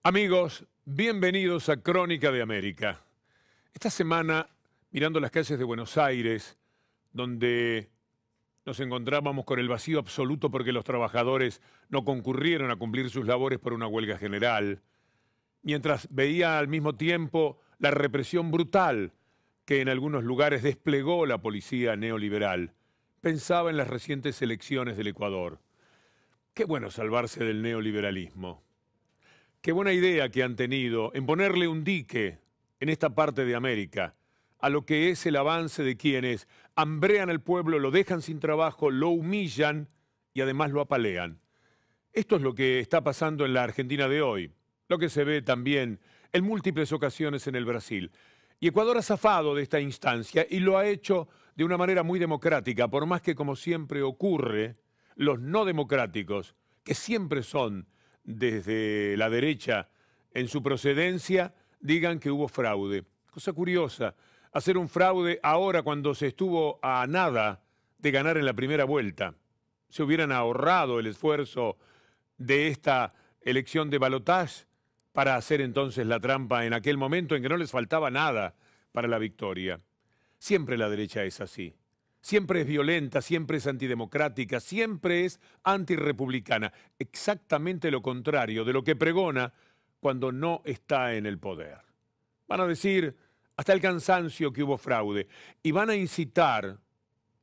Amigos, bienvenidos a Crónica de América. Esta semana, mirando las calles de Buenos Aires, donde nos encontrábamos con el vacío absoluto porque los trabajadores no concurrieron a cumplir sus labores por una huelga general, mientras veía al mismo tiempo la represión brutal que en algunos lugares desplegó la policía neoliberal, pensaba en las recientes elecciones del Ecuador. Qué bueno salvarse del neoliberalismo. Qué buena idea que han tenido en ponerle un dique en esta parte de América a lo que es el avance de quienes hambrean al pueblo, lo dejan sin trabajo, lo humillan y además lo apalean. Esto es lo que está pasando en la Argentina de hoy, lo que se ve también en múltiples ocasiones en el Brasil. Y Ecuador ha zafado de esta instancia y lo ha hecho de una manera muy democrática, por más que, como siempre ocurre, los no democráticos, que siempre son desde la derecha en su procedencia, digan que hubo fraude. Cosa curiosa, hacer un fraude ahora cuando se estuvo a nada de ganar en la primera vuelta. Se hubieran ahorrado el esfuerzo de esta elección de balotaje para hacer entonces la trampa en aquel momento en que no les faltaba nada para la victoria. Siempre la derecha es así. Siempre es violenta, siempre es antidemocrática, siempre es antirrepublicana. Exactamente lo contrario de lo que pregona cuando no está en el poder. Van a decir hasta el cansancio que hubo fraude y van a incitar,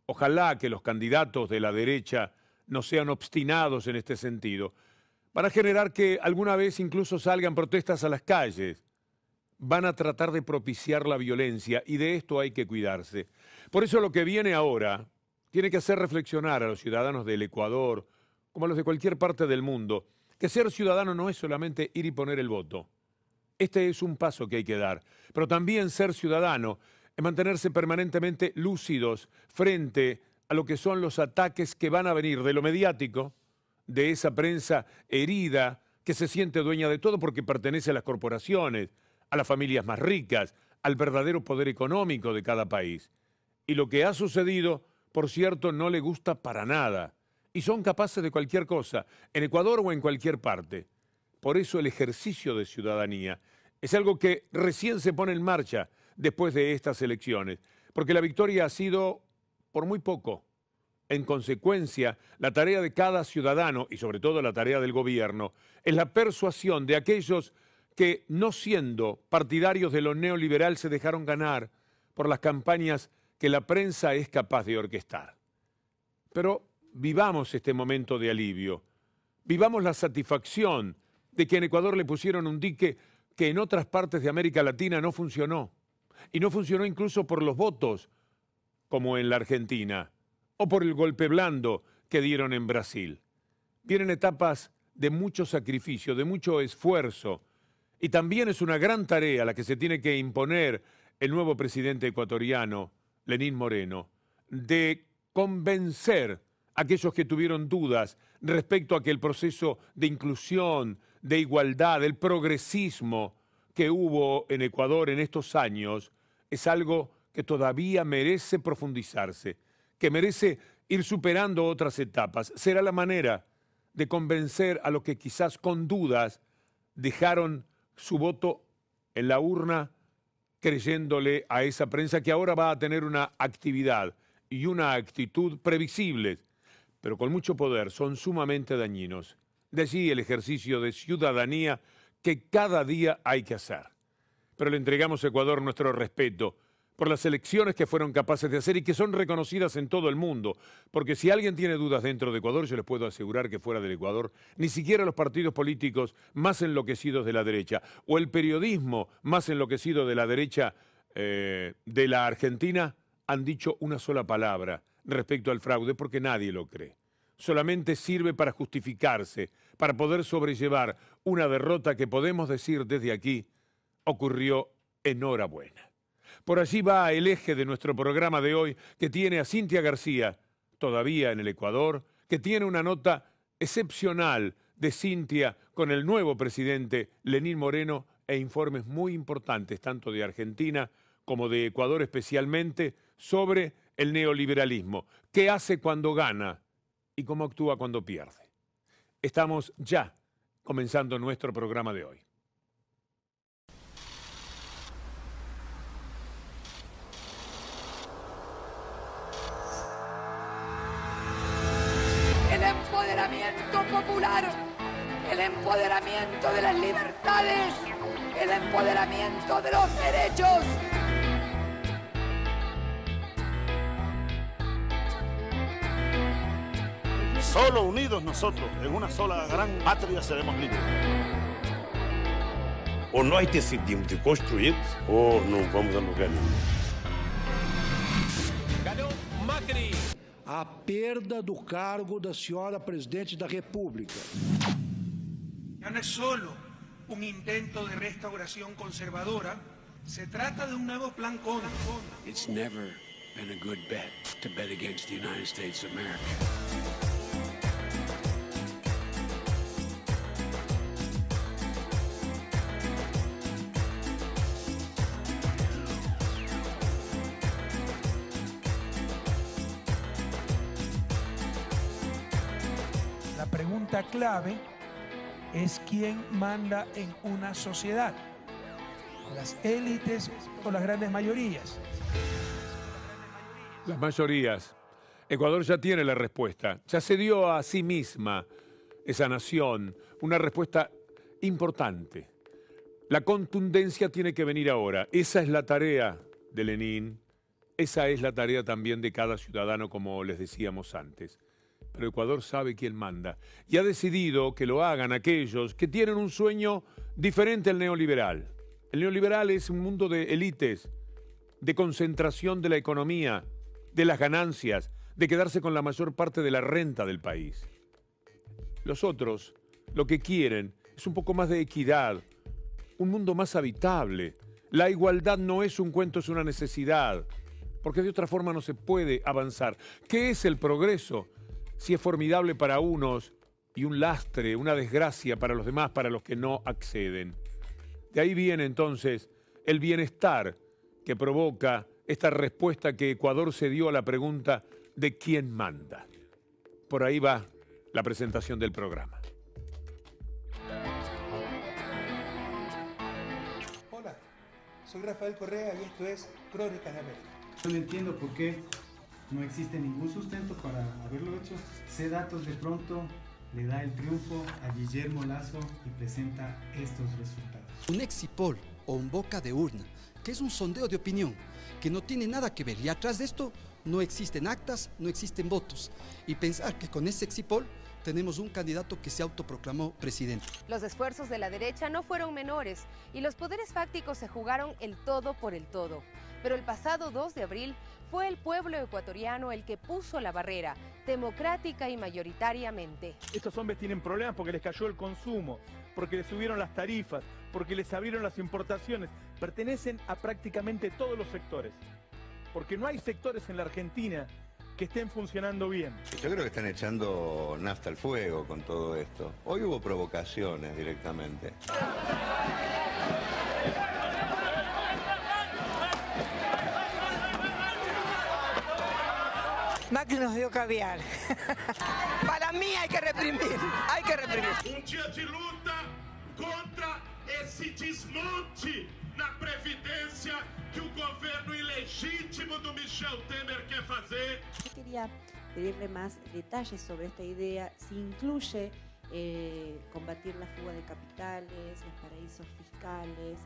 ojalá que los candidatos de la derecha no sean obstinados en este sentido, van a generar que alguna vez incluso salgan protestas a las calles. Van a tratar de propiciar la violencia y de esto hay que cuidarse. Por eso lo que viene ahora tiene que hacer reflexionar a los ciudadanos del Ecuador, como a los de cualquier parte del mundo, que ser ciudadano no es solamente ir y poner el voto. Este es un paso que hay que dar, pero también ser ciudadano es mantenerse permanentemente lúcidos frente a lo que son los ataques que van a venir de lo mediático, de esa prensa herida que se siente dueña de todo porque pertenece a las corporaciones, a las familias más ricas, al verdadero poder económico de cada país. Y lo que ha sucedido, por cierto, no le gusta para nada. Y son capaces de cualquier cosa, en Ecuador o en cualquier parte. Por eso el ejercicio de ciudadanía es algo que recién se pone en marcha después de estas elecciones, porque la victoria ha sido por muy poco. En consecuencia, la tarea de cada ciudadano, y sobre todo la tarea del gobierno, es la persuasión de aquellos que, no siendo partidarios de lo neoliberal, se dejaron ganar por las campañas que la prensa es capaz de orquestar. Pero vivamos este momento de alivio, vivamos la satisfacción de que en Ecuador le pusieron un dique que en otras partes de América Latina no funcionó, y no funcionó incluso por los votos, como en la Argentina, o por el golpe blando que dieron en Brasil. Vienen etapas de mucho sacrificio, de mucho esfuerzo, y también es una gran tarea la que se tiene que imponer el nuevo presidente ecuatoriano, Lenín Moreno, de convencer a aquellos que tuvieron dudas respecto a que el proceso de inclusión, de igualdad, del progresismo que hubo en Ecuador en estos años, es algo que todavía merece profundizarse, que merece ir superando otras etapas. Será la manera de convencer a los que quizás con dudas dejaron su voto en la urna creyéndole a esa prensa que ahora va a tener una actividad y una actitud previsibles, pero con mucho poder, son sumamente dañinos. De allí el ejercicio de ciudadanía que cada día hay que hacer. Pero le entregamos a Ecuador nuestro respeto por las elecciones que fueron capaces de hacer y que son reconocidas en todo el mundo. Porque si alguien tiene dudas dentro de Ecuador, yo les puedo asegurar que fuera del Ecuador, ni siquiera los partidos políticos más enloquecidos de la derecha, o el periodismo más enloquecido de la derecha de la Argentina, han dicho una sola palabra respecto al fraude, porque nadie lo cree. Solamente sirve para justificarse, para poder sobrellevar una derrota que podemos decir desde aquí ocurrió enhorabuena. Por allí va el eje de nuestro programa de hoy, que tiene a Cintia García, todavía en el Ecuador, que tiene una nota excepcional de Cintia con el nuevo presidente Lenín Moreno e informes muy importantes, tanto de Argentina como de Ecuador especialmente, sobre el neoliberalismo, qué hace cuando gana y cómo actúa cuando pierde. Estamos ya comenzando nuestro programa de hoy. empoderamiento de las libertades, el empoderamiento de los derechos. Solo unidos nosotros, en una sola gran patria, seremos libres. Ou nós decidimos de construir, ou não vamos a lugar nenhum. Ganhou Macri. A perda do cargo da senhora presidente da República. Ya no es solo un intento de restauración conservadora, se trata de un nuevo plan Cóndor. It's never been a good bet to bet against the United States of America. La pregunta clave es quién manda en una sociedad, las élites o las grandes mayorías. Las mayorías. Ecuador ya tiene la respuesta. Ya se dio a sí misma esa nación una respuesta importante. La contundencia tiene que venir ahora. Esa es la tarea de Lenin. Esa es la tarea también de cada ciudadano, como les decíamos antes. Pero Ecuador sabe quién manda y ha decidido que lo hagan aquellos que tienen un sueño diferente al neoliberal. El neoliberal es un mundo de élites, de concentración de la economía, de las ganancias, de quedarse con la mayor parte de la renta del país. Los otros lo que quieren es un poco más de equidad, un mundo más habitable. La igualdad no es un cuento, es una necesidad, porque de otra forma no se puede avanzar. ¿Qué es el progreso? Si es formidable para unos y un lastre, una desgracia para los demás, para los que no acceden. De ahí viene entonces el bienestar que provoca esta respuesta que Ecuador se dio a la pregunta de quién manda. Por ahí va la presentación del programa. Hola, soy Rafael Correa y esto es Crónicas de América. Yo no entiendo por qué no existe ningún sustento para haberlo hecho. C-Datos de pronto le da el triunfo a Guillermo Lasso y presenta estos resultados. Un exit poll o un boca de urna, que es un sondeo de opinión, que no tiene nada que ver. Y atrás de esto no existen actas, no existen votos. Y pensar que con ese exit poll tenemos un candidato que se autoproclamó presidente. Los esfuerzos de la derecha no fueron menores y los poderes fácticos se jugaron el todo por el todo. Pero el pasado 2 de abril fue el pueblo ecuatoriano el que puso la barrera, democrática y mayoritariamente. Estos hombres tienen problemas porque les cayó el consumo, porque les subieron las tarifas, porque les abrieron las importaciones. Pertenecen a prácticamente todos los sectores, porque no hay sectores en la Argentina que estén funcionando bien. Yo creo que están echando nafta al fuego con todo esto. Hoy hubo provocaciones directamente. Macri nos dio caviar. Para mí hay que reprimir, hay que reprimir. Un día de luta contra esse desmonte na Previdência que o governo ilegítimo do Michel Temer quer fazer. Yo quería pedirle más detalles sobre esta idea, si incluye combatir la fuga de capitales, los paraísos fiscales,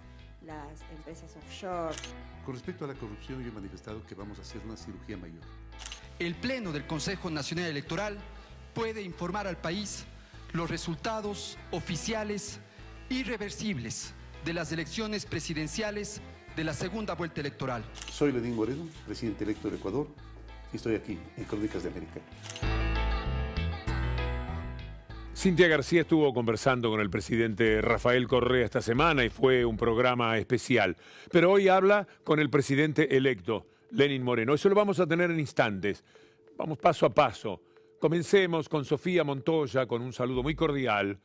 las empresas offshore. Con respecto a la corrupción, yo he manifestado que vamos a hacer una cirugía mayor. El Pleno del Consejo Nacional Electoral puede informar al país los resultados oficiales irreversibles de las elecciones presidenciales de la segunda vuelta electoral. Soy Lenín Moreno, presidente electo del Ecuador, y estoy aquí en Crónicas de América. Cintia García estuvo conversando con el presidente Rafael Correa esta semana y fue un programa especial. Pero hoy habla con el presidente electo, Lenín Moreno. Eso lo vamos a tener en instantes. Vamos paso a paso. Comencemos con Sofía Montoya, con un saludo muy cordial,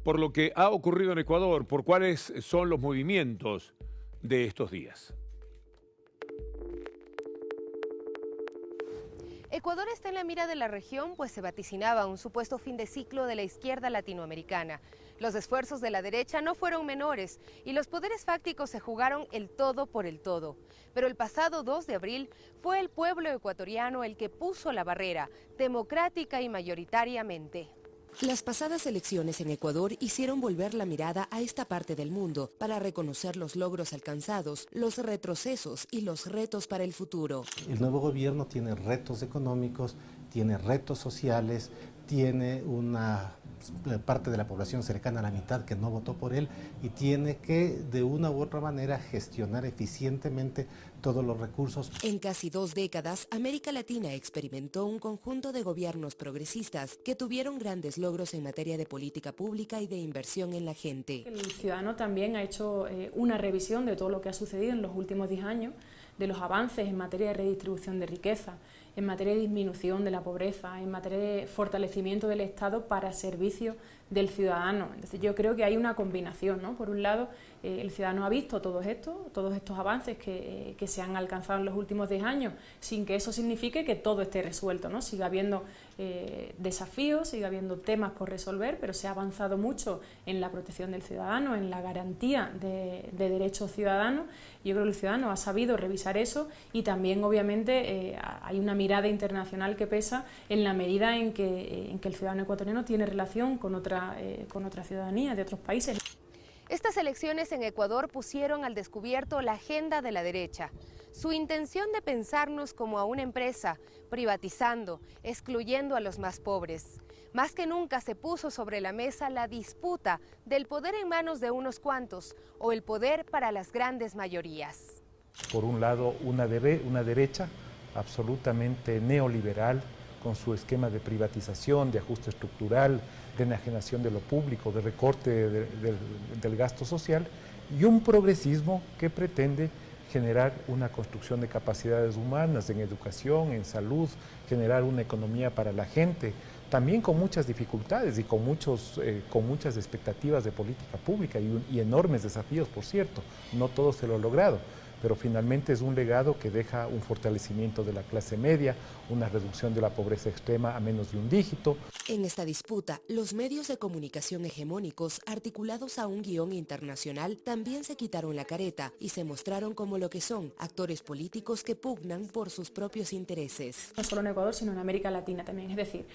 por lo que ha ocurrido en Ecuador, por cuáles son los movimientos de estos días. Ecuador está en la mira de la región, pues se vaticinaba un supuesto fin de ciclo de la izquierda latinoamericana. Los esfuerzos de la derecha no fueron menores y los poderes fácticos se jugaron el todo por el todo. Pero el pasado 2 de abril fue el pueblo ecuatoriano el que puso la barrera, democrática y mayoritariamente. Las pasadas elecciones en Ecuador hicieron volver la mirada a esta parte del mundo para reconocer los logros alcanzados, los retrocesos y los retos para el futuro. El nuevo gobierno tiene retos económicos, tiene retos sociales, tiene una parte de la población cercana a la mitad que no votó por él y tiene que de una u otra manera gestionar eficientemente todos los recursos. En casi 2 décadas, América Latina experimentó un conjunto de gobiernos progresistas que tuvieron grandes logros en materia de política pública y de inversión en la gente. El ciudadano también ha hecho una revisión de todo lo que ha sucedido en los últimos 10 años, de los avances en materia de redistribución de riqueza, en materia de disminución de la pobreza, en materia de fortalecimiento del Estado para servicio del ciudadano. Entonces yo creo que hay una combinación, ¿no? Por un lado, el ciudadano ha visto todos estos avances que se han alcanzado en los últimos 10 años, sin que eso signifique que todo esté resuelto, ¿no? Sigue habiendo desafíos, sigue habiendo temas por resolver, pero se ha avanzado mucho en la protección del ciudadano, en la garantía de derechos ciudadanos. Yo creo que el ciudadano ha sabido revisar eso y también, obviamente, hay una mirada internacional que pesa en la medida en que el ciudadano ecuatoriano tiene relación con otra ciudadanía de otros países. Estas elecciones en Ecuador pusieron al descubierto la agenda de la derecha. Su intención de pensarnos como a una empresa, privatizando, excluyendo a los más pobres. Más que nunca se puso sobre la mesa la disputa del poder en manos de unos cuantos o el poder para las grandes mayorías. Por un lado, una derecha absolutamente neoliberal, con su esquema de privatización, de ajuste estructural, de enajenación de lo público, de recorte del gasto social, y un progresismo que pretende generar una construcción de capacidades humanas en educación, en salud, generar una economía para la gente, también con muchas dificultades y con muchas expectativas de política pública y enormes desafíos, por cierto. No todo se lo ha logrado, pero finalmente es un legado que deja un fortalecimiento de la clase media, una reducción de la pobreza extrema a menos de un dígito. En esta disputa, los medios de comunicación hegemónicos, articulados a un guión internacional, también se quitaron la careta y se mostraron como lo que son, actores políticos que pugnan por sus propios intereses. No solo en Ecuador, sino en América Latina también. Es decir,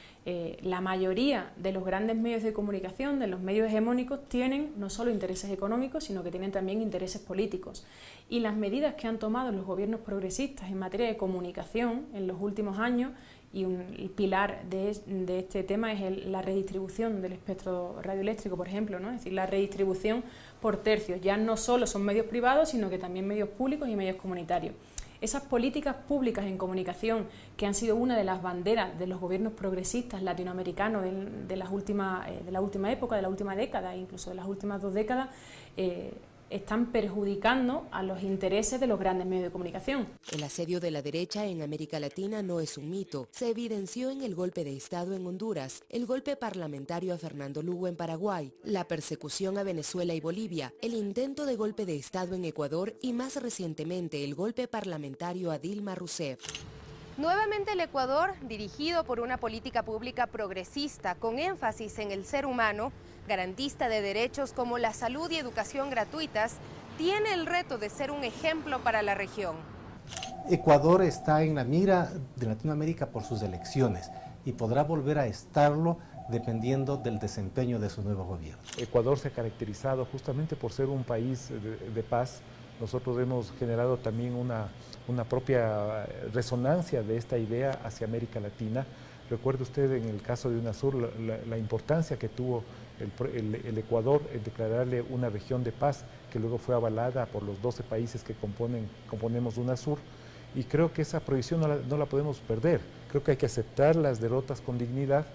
la mayoría de los grandes medios de comunicación, de los medios hegemónicos, tienen no solo intereses económicos, sino que tienen también intereses políticos. Y las medidas que han tomado los gobiernos progresistas en materia de comunicación en los últimos años, y el pilar de este tema es la redistribución del espectro radioeléctrico, por ejemplo, ¿no? Es decir, la redistribución por tercios. Ya no solo son medios privados, sino que también medios públicos y medios comunitarios. Esas políticas públicas en comunicación, que han sido una de las banderas de los gobiernos progresistas latinoamericanos de la última época, de la última década, e incluso de las últimas 2 décadas, están perjudicando a los intereses de los grandes medios de comunicación. El asedio de la derecha en América Latina no es un mito. Se evidenció en el golpe de Estado en Honduras, el golpe parlamentario a Fernando Lugo en Paraguay, la persecución a Venezuela y Bolivia, el intento de golpe de Estado en Ecuador y más recientemente el golpe parlamentario a Dilma Rousseff. Nuevamente el Ecuador, dirigido por una política pública progresista con énfasis en el ser humano, garantista de derechos como la salud y educación gratuitas, tiene el reto de ser un ejemplo para la región. Ecuador está en la mira de Latinoamérica por sus elecciones y podrá volver a estarlo dependiendo del desempeño de su nuevo gobierno. Ecuador se ha caracterizado justamente por ser un país de paz. Nosotros hemos generado también una propia resonancia de esta idea hacia América Latina. Recuerde usted en el caso de UNASUR la importancia que tuvo el Ecuador en declararle una región de paz, que luego fue avalada por los 12 países que componemos UNASUR, y creo que esa proyección no la podemos perder. Creo que hay que aceptar las derrotas con dignidad.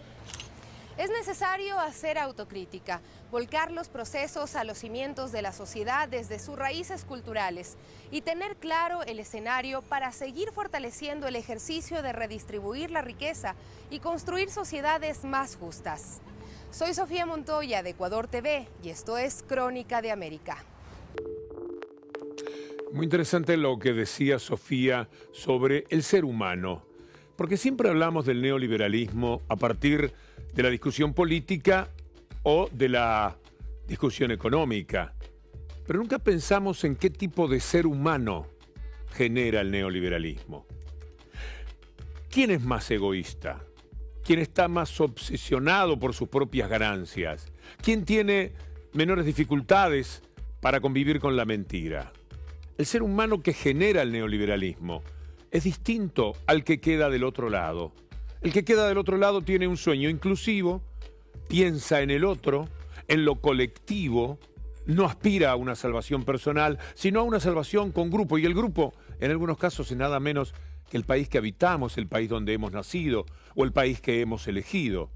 Es necesario hacer autocrítica, volcar los procesos a los cimientos de la sociedad desde sus raíces culturales y tener claro el escenario para seguir fortaleciendo el ejercicio de redistribuir la riqueza y construir sociedades más justas. Soy Sofía Montoya de Ecuador TV y esto es Crónica de América. Muy interesante lo que decía Sofía sobre el ser humano, porque siempre hablamos del neoliberalismo a partir de la discusión política o de la discusión económica, pero nunca pensamos en qué tipo de ser humano genera el neoliberalismo. ¿Quién es más egoísta? ¿Quién está más obsesionado por sus propias ganancias? ¿Quién tiene menores dificultades para convivir con la mentira? El ser humano que genera el neoliberalismo es distinto al que queda del otro lado. El que queda del otro lado tiene un sueño inclusivo, piensa en el otro, en lo colectivo, no aspira a una salvación personal, sino a una salvación con grupo. Y el grupo, en algunos casos, es nada menos que el país que habitamos, el país donde hemos nacido o el país que hemos elegido.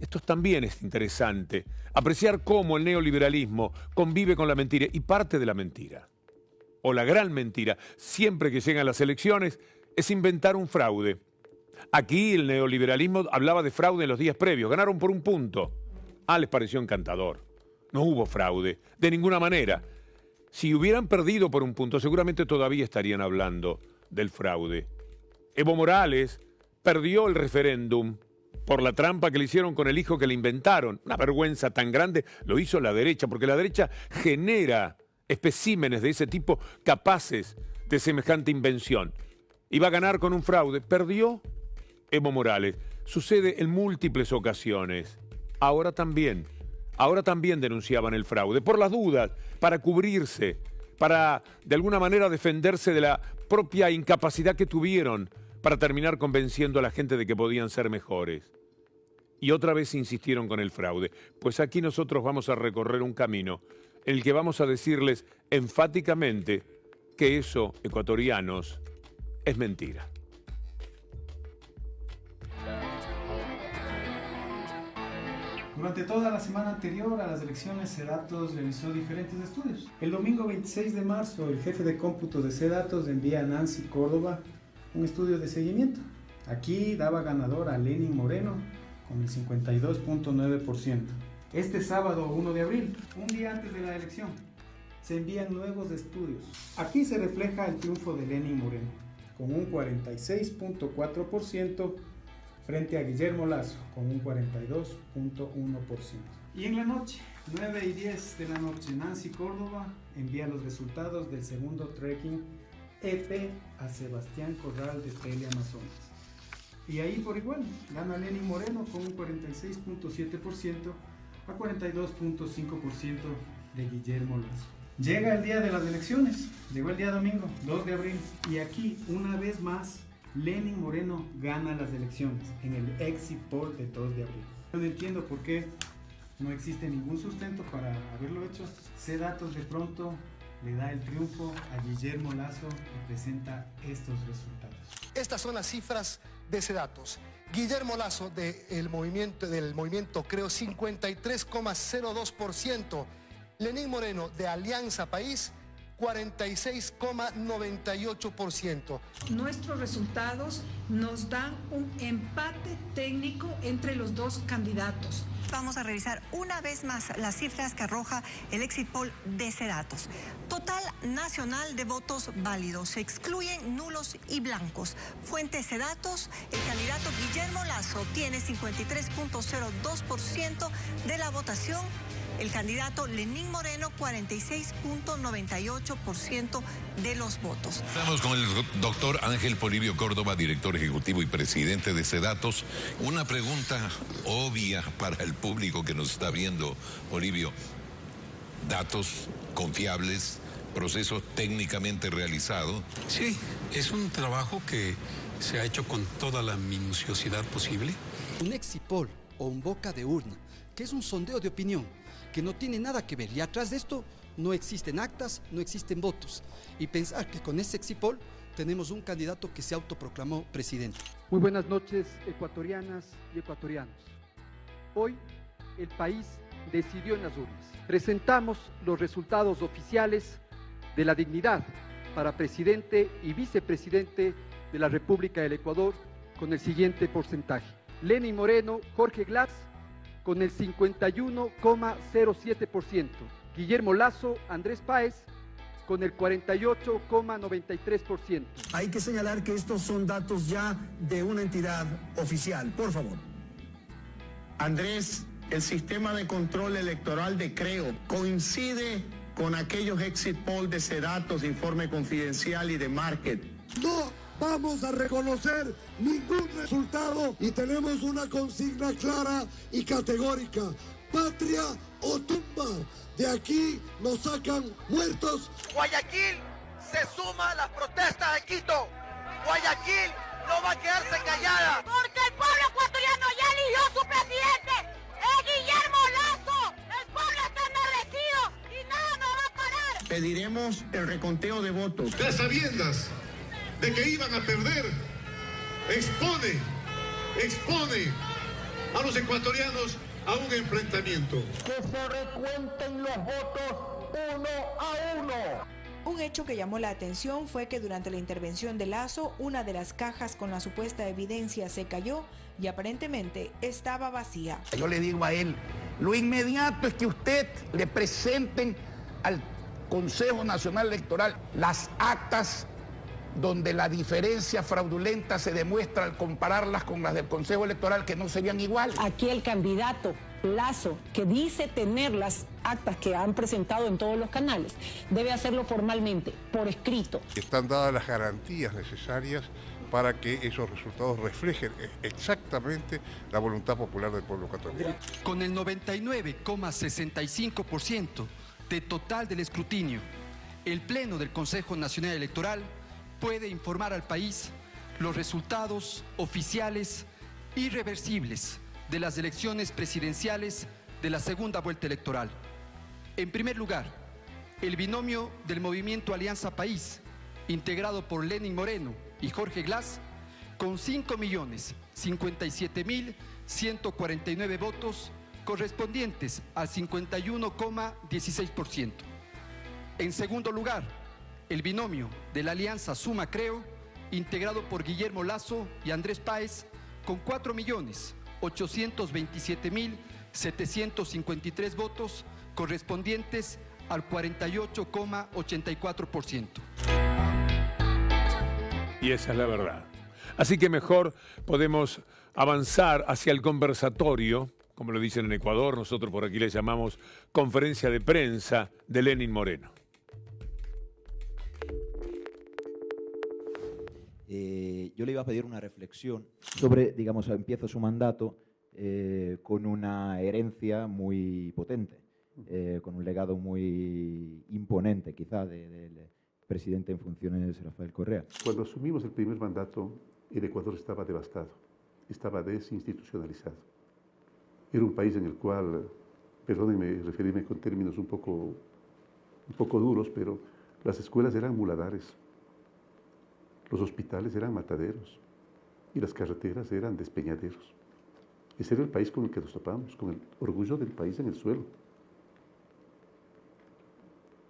Esto también es interesante, apreciar cómo el neoliberalismo convive con la mentira y parte de la mentira, o la gran mentira, siempre que llegan las elecciones, es inventar un fraude. Aquí el neoliberalismo hablaba de fraude en los días previos, ganaron por un punto. Les pareció encantador. No hubo fraude, de ninguna manera. Si hubieran perdido por un punto, seguramente todavía estarían hablando del fraude. Evo Morales perdió el referéndum por la trampa que le hicieron con el hijo que le inventaron. Una vergüenza tan grande lo hizo la derecha, porque la derecha genera especímenes de ese tipo capaces de semejante invención. Iba a ganar con un fraude, perdió Evo Morales. Sucede en múltiples ocasiones. Ahora también denunciaban el fraude, por las dudas, para cubrirse, para de alguna manera defenderse de la propia incapacidad que tuvieron para terminar convenciendo a la gente de que podían ser mejores. Y otra vez insistieron con el fraude. Pues aquí nosotros vamos a recorrer un camino en el que vamos a decirles enfáticamente que eso, ecuatorianos, es mentira. Durante toda la semana anterior a las elecciones, Cedatos realizó diferentes estudios. El domingo 26 de marzo, el jefe de cómputo de Cedatos envía a Nancy Córdoba un estudio de seguimiento. Aquí daba ganador a Lenín Moreno con el 52.9%. Este sábado 1 de abril, un día antes de la elección, se envían nuevos estudios. Aquí se refleja el triunfo de Lenín Moreno con un 46.4%, frente a Guillermo Lasso con un 42.1%. Y en la noche, 9 y 10 de la noche, Nancy Córdoba envía los resultados del segundo trekking EP a Sebastián Corral de Teleamazonas. Y ahí por igual, gana Lenín Moreno con un 46.7% a 42.5% de Guillermo Lasso. Llega el día de las elecciones, llegó el día domingo, 2 de abril, y aquí una vez más Lenín Moreno gana las elecciones en el exit poll de 2 de abril. No entiendo por qué no existe ningún sustento para haberlo hecho. Cedatos de pronto le da el triunfo a Guillermo Lasso y presenta estos resultados. Estas son las cifras de Cedatos. Guillermo Lasso del movimiento Creo 53,02%. Lenín Moreno de Alianza País 46,98%. Nuestros resultados nos dan un empate técnico entre los dos candidatos. Vamos a revisar una vez más las cifras que arroja el exit poll de Cedatos. Total nacional de votos válidos. Se excluyen nulos y blancos. Fuente Cedatos, el candidato Guillermo Lasso tiene 53.02% de la votación. El candidato Lenín Moreno, 46.98% de los votos. Estamos con el doctor Ángel Polibio Córdoba, director ejecutivo y presidente de Cedatos. Una pregunta obvia para el público que nos está viendo, Polibio. Datos confiables, proceso técnicamente realizado. Sí, es un trabajo que se ha hecho con toda la minuciosidad posible. Un exit poll o un boca de urna, que es un sondeo de opinión, que no tiene nada que ver, y atrás de esto no existen actas, no existen votos, y pensar que con ese exit poll tenemos un candidato que se autoproclamó presidente. Muy buenas noches, ecuatorianas y ecuatorianos. Hoy el país decidió en las urnas. Presentamos los resultados oficiales de la dignidad para presidente y vicepresidente de la República del Ecuador con el siguiente porcentaje. Lenín Moreno, Jorge Glass, con el 51,07%. Guillermo Lasso, Andrés Páez, con el 48,93%. Hay que señalar que estos son datos ya de una entidad oficial. Por favor. Andrés, el sistema de control electoral de Creo coincide con aquellos exit poll de Cedatos, Informe Confidencial y de Market. No, vamos a reconocer ningún resultado y tenemos una consigna clara y categórica: patria o tumba. De aquí nos sacan muertos. Guayaquil se suma a las protestas de Quito. Guayaquil no va a quedarse callada. Porque el pueblo ecuatoriano ya eligió su presidente. Es Guillermo Lasso. El pueblo está enardecido y nada nos va a parar. Pediremos el reconteo de votos. De sabiendas de que iban a perder, expone a los ecuatorianos a un enfrentamiento. Que se recuenten los votos uno a uno. Un hecho que llamó la atención fue que durante la intervención de Lasso, una de las cajas con la supuesta evidencia se cayó y aparentemente estaba vacía. Yo le digo a él, lo inmediato es que usted le presenten al Consejo Nacional Electoral las actas donde la diferencia fraudulenta se demuestra al compararlas con las del Consejo Electoral, que no serían igual. Aquí el candidato Lasso, que dice tener las actas que han presentado en todos los canales, debe hacerlo formalmente, por escrito. Están dadas las garantías necesarias para que esos resultados reflejen exactamente la voluntad popular del pueblo ecuatoriano. Con el 99,65% de total del escrutinio, el Pleno del Consejo Nacional Electoral puede informar al país los resultados oficiales irreversibles de las elecciones presidenciales de la segunda vuelta electoral. En primer lugar, el binomio del movimiento Alianza País, integrado por Lenín Moreno y Jorge Glass, con 5.057.149 votos correspondientes al 51,16%. En segundo lugar, el binomio de la Alianza Suma Creo, integrado por Guillermo Lasso y Andrés Páez, con 4.827.753 votos correspondientes al 48,84%. Y esa es la verdad. Así que mejor podemos avanzar hacia el conversatorio, como lo dicen en Ecuador, nosotros por aquí le llamamos conferencia de prensa de Lenín Moreno. Yo le iba a pedir una reflexión sobre, digamos, empieza su mandato con una herencia muy potente, con un legado muy imponente, quizá, del presidente en funciones, Rafael Correa. Cuando asumimos el primer mandato, el Ecuador estaba devastado, estaba desinstitucionalizado. Era un país en el cual, perdónenme referirme con términos un poco duros, pero las escuelas eran muladares. Los hospitales eran mataderos y las carreteras eran despeñaderos. Ese era el país con el que nos topamos, con el orgullo del país en el suelo.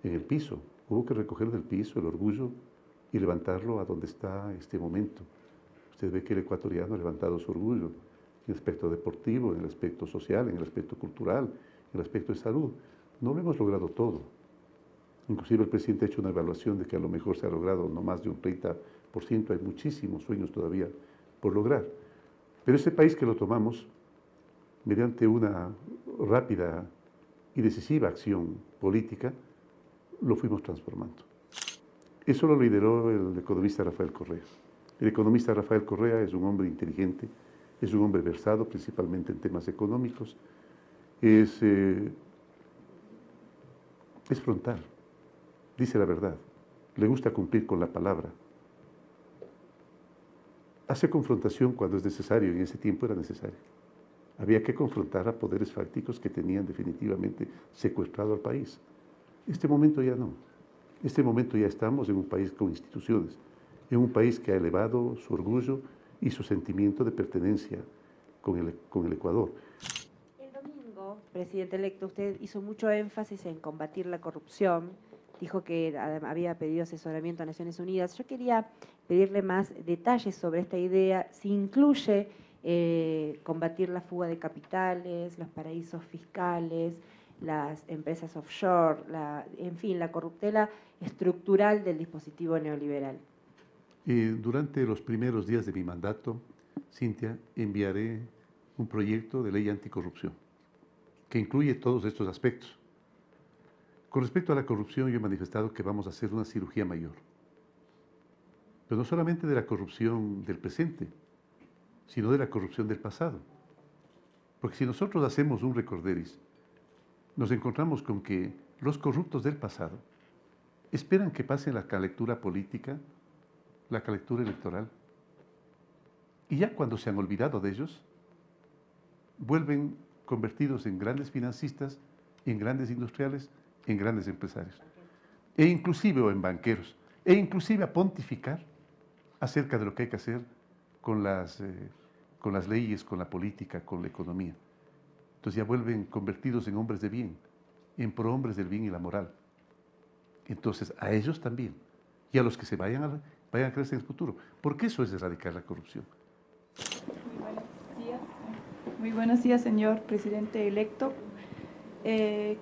En el piso, hubo que recoger del piso el orgullo y levantarlo a donde está este momento. Usted ve que el ecuatoriano ha levantado su orgullo en el aspecto deportivo, en el aspecto social, en el aspecto cultural, en el aspecto de salud. No lo hemos logrado todo. Inclusive el presidente ha hecho una evaluación de que a lo mejor se ha logrado no más de un 30%, hay muchísimos sueños todavía por lograr. Pero este país que lo tomamos, mediante una rápida y decisiva acción política, lo fuimos transformando. Eso lo lideró el economista Rafael Correa. El economista Rafael Correa es un hombre inteligente, es un hombre versado principalmente en temas económicos, es frontal, dice la verdad, le gusta cumplir con la palabra. Hace confrontación cuando es necesario, y en ese tiempo era necesario. Había que confrontar a poderes fácticos que tenían definitivamente secuestrado al país. Este momento ya no. Este momento ya estamos en un país con instituciones, en un país que ha elevado su orgullo y su sentimiento de pertenencia con el Ecuador. El domingo, presidente electo, usted hizo mucho énfasis en combatir la corrupción. Dijo que había pedido asesoramiento a Naciones Unidas. Yo quería pedirle más detalles sobre esta idea, si incluye combatir la fuga de capitales, los paraísos fiscales, las empresas offshore, en fin, la corruptela estructural del dispositivo neoliberal. Durante los primeros días de mi mandato, Cintia, enviaré un proyecto de ley anticorrupción que incluye todos estos aspectos. Con respecto a la corrupción, yo he manifestado que vamos a hacer una cirugía mayor. pero no solamente de la corrupción del presente, sino de la corrupción del pasado. Porque si nosotros hacemos un recorderis, nos encontramos con que los corruptos del pasado esperan que pase la calentura política, la calentura electoral, y ya cuando se han olvidado de ellos, vuelven convertidos en grandes financistas, en grandes industriales, en grandes empresarios, e inclusive o en banqueros, e inclusive a pontificar acerca de lo que hay que hacer con las leyes, con la política, con la economía. Entonces ya vuelven convertidos en hombres de bien, en prohombres del bien y la moral. Entonces a ellos también, y a los que se vayan a crecer en el futuro, porque eso es erradicar la corrupción. Muy buenos días, señor presidente electo.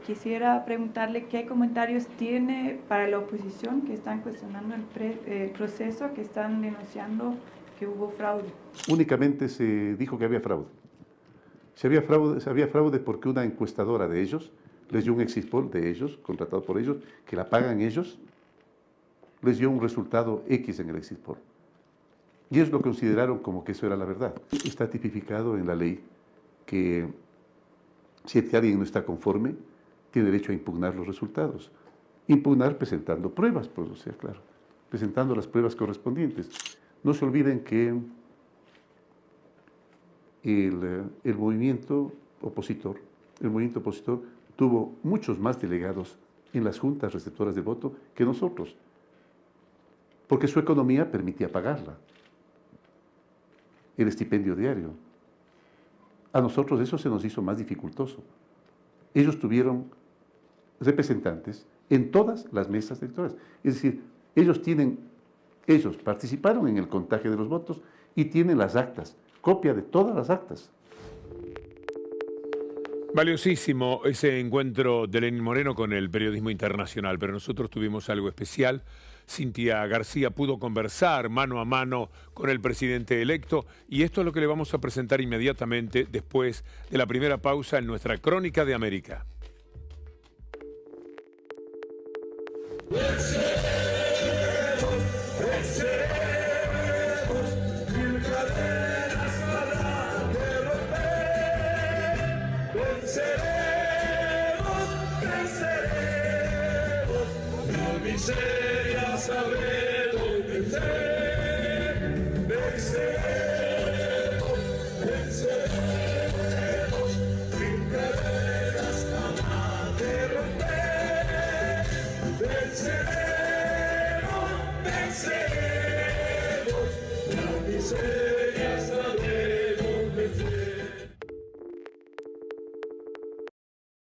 Quisiera preguntarle qué comentarios tiene para la oposición que están cuestionando el proceso, que están denunciando que hubo fraude. Únicamente se dijo que había fraude. Se había fraude porque una encuestadora de ellos les dio un exit poll de ellos, contratado por ellos, que la pagan ellos, les dio un resultado X en el exit poll. Y ellos lo consideraron como que eso era la verdad. Está tipificado en la ley que si alguien no está conforme, tiene derecho a impugnar los resultados. Impugnar presentando pruebas, pues, o sea, claro, presentando las pruebas correspondientes. No se olviden que el movimiento opositor tuvo muchos más delegados en las juntas receptoras de voto que nosotros, porque su economía permitía pagarla, el estipendio diario. A nosotros eso se nos hizo más dificultoso. Ellos tuvieron representantes en todas las mesas electorales. Es decir, ellos participaron en el contagio de los votos y tienen las actas, copia de todas las actas. Valiosísimo ese encuentro de Lenín Moreno con el periodismo internacional, pero nosotros tuvimos algo especial. Cintia García pudo conversar mano a mano con el presidente electo y esto es lo que le vamos a presentar inmediatamente después de la primera pausa en nuestra Crónica de América. Venceremos,